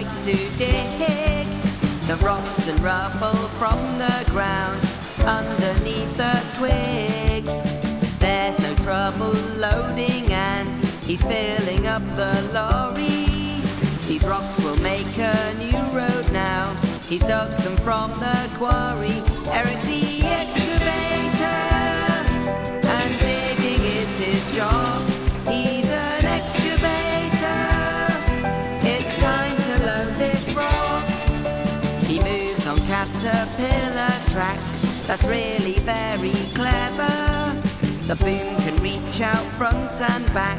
likes to dig the rocks and rubble from the ground underneath the twigs. There's no trouble loading and he's filling up the lorry. These rocks will make a new road now. He's dug them from the quarry. Eric the excavator, and digging is his job. He's an excavator. It's time to load this rock. He moves on caterpillar tracks. That's really very clever. The boom can reach out front and back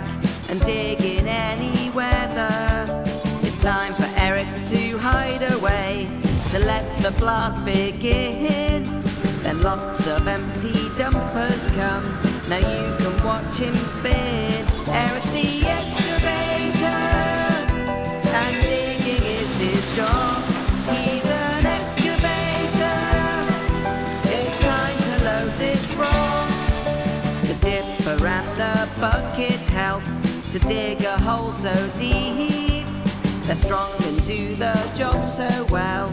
and dig in any weather. It's time for Eric to hide away, to let the blast begin. Then lots of empty dumpers come. Now you can watch him spin. Eric the excavator, and digging is his job. He's an excavator. It's time to load this rock. The dipper and the bucket help to dig a hole so deep. They're strong and do the job so well,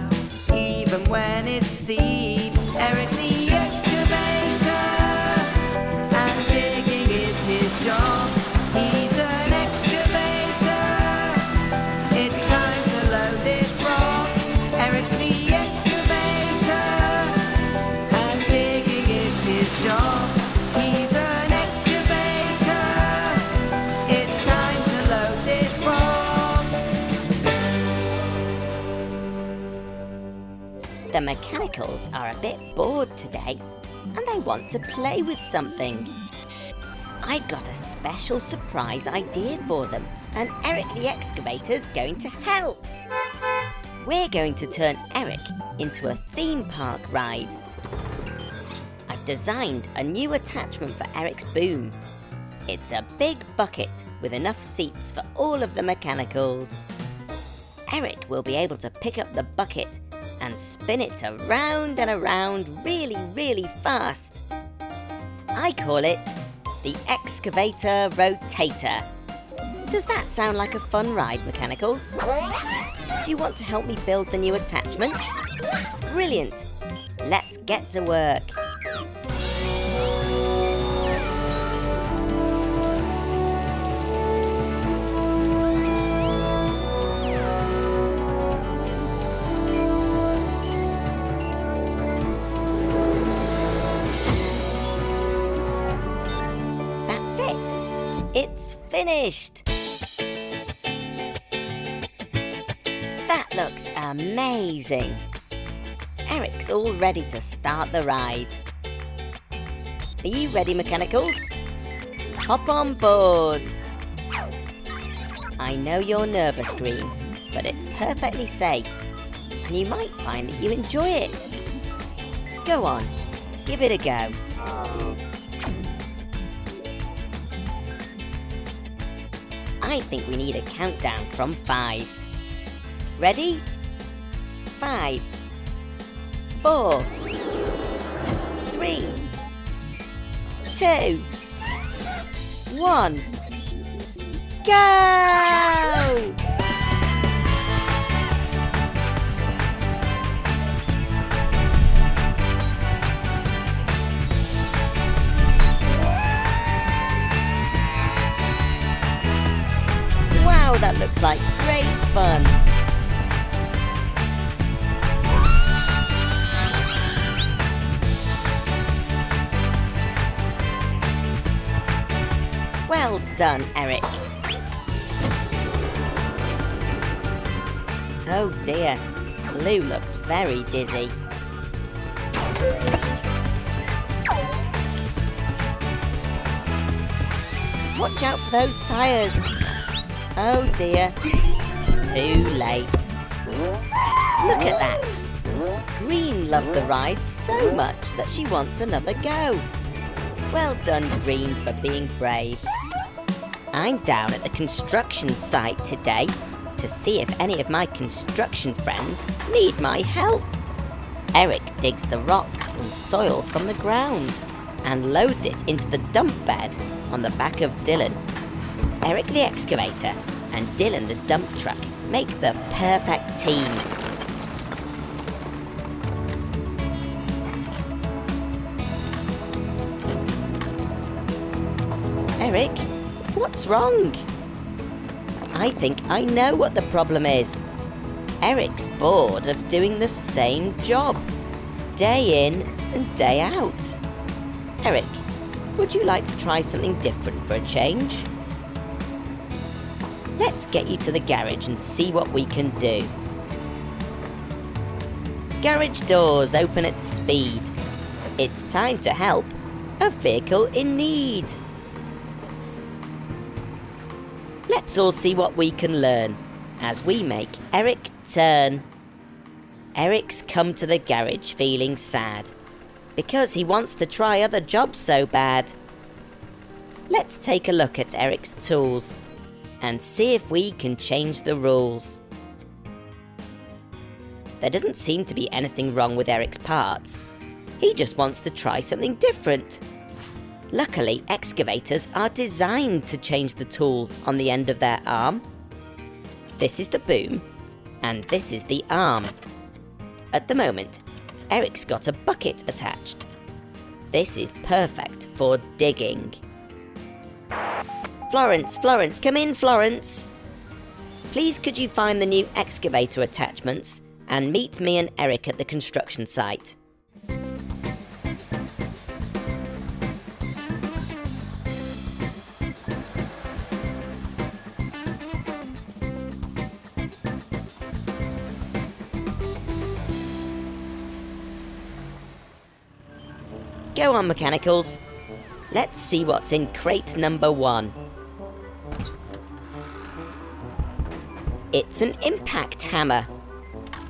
even when it's deep. Eric the excavator, and digging is his job. He's an excavator. It's time to load this rock. Eric the excavator, and digging is his job. He's an excavator. It's time to load this rock. The mechanicals are a bit bored today and they want to play with something. I've got a special surprise idea for them, and Eric the excavator's going to help. We're going to turn Eric into a theme park ride. I've designed a new attachment for Eric's boom. It's a big bucket with enough seats for all of the mechanicals. Eric will be able to pick up the bucket and spin it around and around really, really fast. I call it the Excavator Rotator. Does that sound like a fun ride, mechanicals? Do you want to help me build the new attachment? Brilliant! Let's get to work. That's it. It's finished. That looks amazing. Eric's all ready to start the ride. Are you ready, mechanicals? Hop on board. I know you're nervous, Green, but it's perfectly safe, and you might find that you enjoy it. Go on, give it a go. I think we need a countdown from 5. Ready? 5, 4, 3, 2, 1, go! Wow, that looks like great fun. Well done, Eric. Oh dear, Lou looks very dizzy. Watch out for those tyres. Oh dear, too late. Look at that. Green loved the ride so much that she wants another go. Well done, Green, for being brave. I'm down at the construction site today to see if any of my construction friends need my help. Eric digs the rocks and soil from the ground and loads it into the dump bed on the back of Dylan. Eric the excavator and Dylan the dump truck make the perfect team. Eric, what's wrong? I think I know what the problem is. Eric's bored of doing the same job, day in and day out. Eric, would you like to try something different for a change? Let's get you to the garage and see what we can do. Garage doors open at speed. It's time to help a vehicle in need. Let's all see what we can learn as we make Eric turn. Eric's come to the garage feeling sad because he wants to try other jobs so bad. Let's take a look at Eric's tools and see if we can change the rules. There doesn't seem to be anything wrong with Eric's parts. He just wants to try something different. Luckily, excavators are designed to change the tool on the end of their arm. This is the boom, and this is the arm. At the moment, Eric's got a bucket attached. This is perfect for digging. Florence, come in, Florence. Please could you find the new excavator attachments and meet me and Eric at the construction site. Go on, mechanicals. Let's see what's in crate number 1. It's an impact hammer.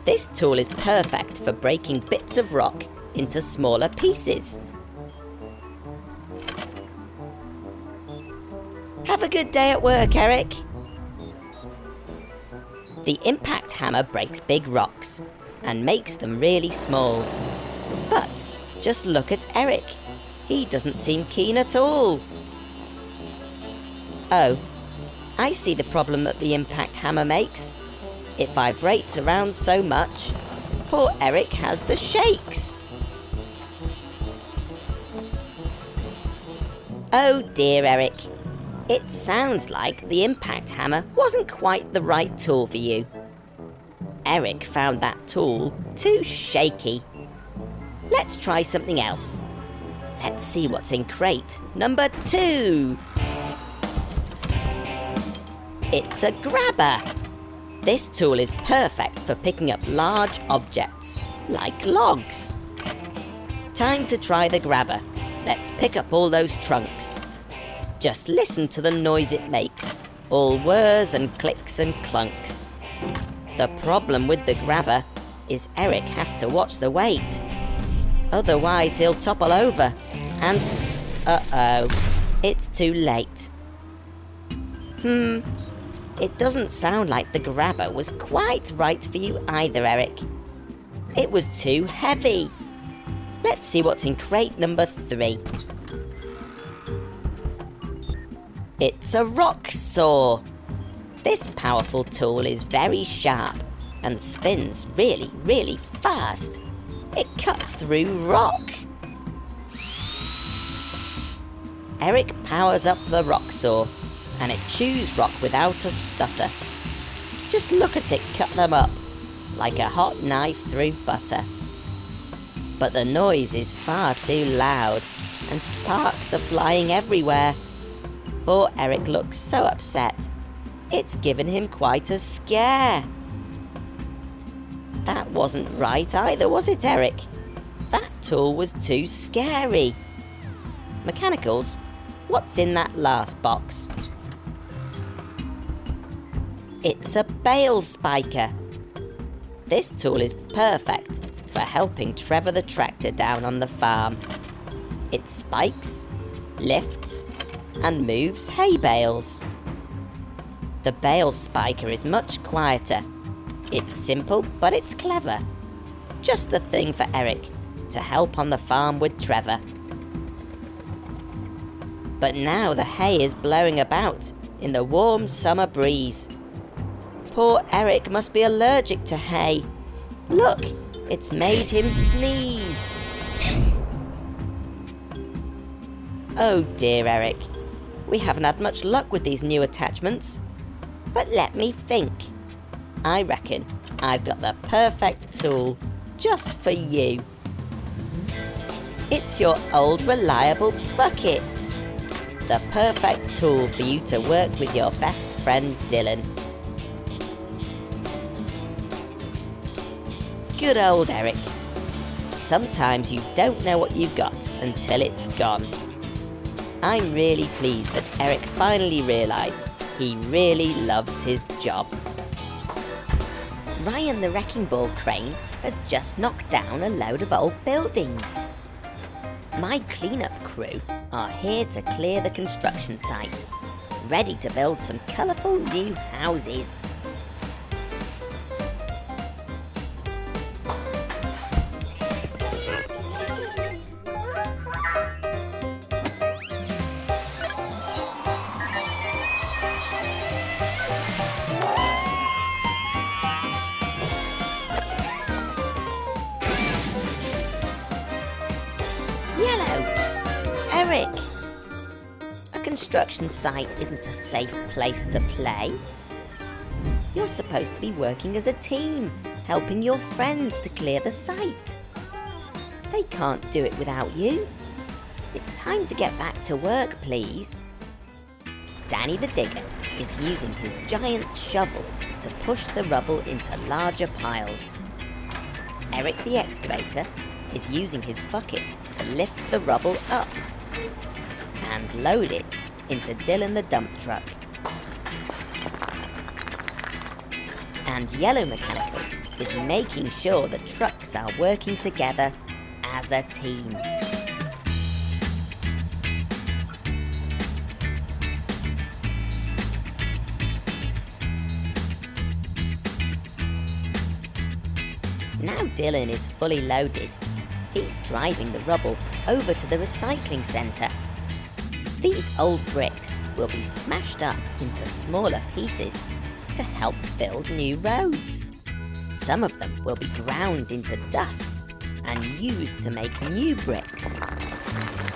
This tool is perfect for breaking bits of rock into smaller pieces. Have a good day at work, Eric. The impact hammer breaks big rocks and makes them really small. But just look at Eric. He doesn't seem keen at all. Oh, I see the problem that the impact hammer makes. It vibrates around so much. Poor Eric has the shakes. Oh dear, Eric. It sounds like the impact hammer wasn't quite the right tool for you. Eric found that tool too shaky. Let's try something else. Let's see what's in crate number 2. It's a grabber. This tool is perfect for picking up large objects, like logs. Time to try the grabber. Let's pick up all those trunks. Just listen to the noise it makes, all whirs and clicks and clunks. The problem with the grabber is Eric has to watch the weight. Otherwise he'll topple over, and uh-oh, it's too late. It doesn't sound like the grabber was quite right for you either, Eric. It was too heavy. Let's see what's in crate number 3. It's a rock saw. This powerful tool is very sharp and spins really, really fast. It cuts through rock. Eric powers up the rock saw and it chews rock without a stutter. Just look at it cut them up, like a hot knife through butter. But the noise is far too loud and sparks are flying everywhere. Poor Eric looks so upset. It's given him quite a scare. That wasn't right either, was it, Eric? That tool was too scary. Mechanicals, what's in that last box? It's a bale spiker. This tool is perfect for helping Trevor the tractor down on the farm. It spikes, lifts, and moves hay bales. The bale spiker is much quieter. It's simple, but it's clever. Just the thing for Eric to help on the farm with Trevor. But now the hay is blowing about in the warm summer breeze. Poor Eric must be allergic to hay. Look, it's made him sneeze. Oh dear, Eric. We haven't had much luck with these new attachments. But let me think. I reckon I've got the perfect tool just for you. It's your old reliable bucket. The perfect tool for you to work with your best friend Dylan. Good old Eric. Sometimes you don't know what you've got until it's gone. I'm really pleased that Eric finally realised he really loves his job. Ryan the wrecking ball crane has just knocked down a load of old buildings. My clean-up crew are here to clear the construction site, ready to build some colourful new houses. Eric! A construction site isn't a safe place to play. You're supposed to be working as a team, helping your friends to clear the site. They can't do it without you. It's time to get back to work, please. Danny the digger is using his giant shovel to push the rubble into larger piles. Eric the excavator is using his bucket to lift the rubble up and load it into Dylan the dump truck. And Yellow Mechanical is making sure the trucks are working together as a team. Now Dylan is fully loaded. He's driving the rubble over to the recycling centre. These old bricks will be smashed up into smaller pieces to help build new roads. Some of them will be ground into dust and used to make new bricks.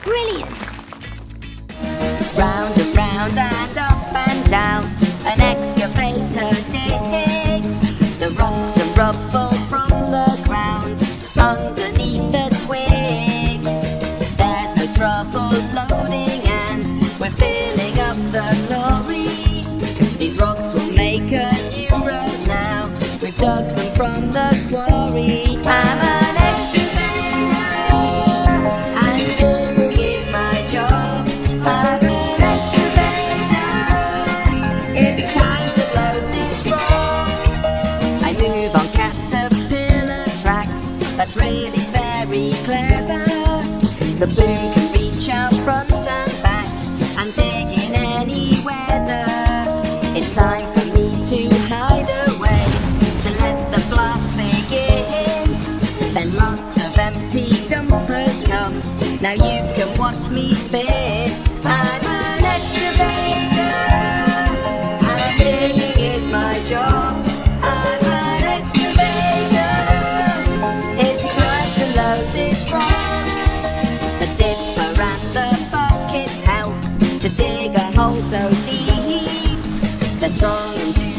Brilliant! Round and round and up and down, an excavator digs the rocks and rubble from the ground underneath the twigs. There's no trouble loading and we're filling up the lorry. These rocks will make a new road now. We've dug them from the quarry. I'm an excavator and digging is my job. I'm an excavator. It's time to load this rock. I move on caterpillar tracks. That's really very clever. The boom can reach out front and back and dig in any weather. It's time for me to hide away to let the blast begin. Then lots of empty dumpers come. Now you can watch me spin. I'm an excavator and digging is my job. I'm an excavator. It's time to load this rock. The dipper and the buckets help to dig a hole so deep. They're strong and do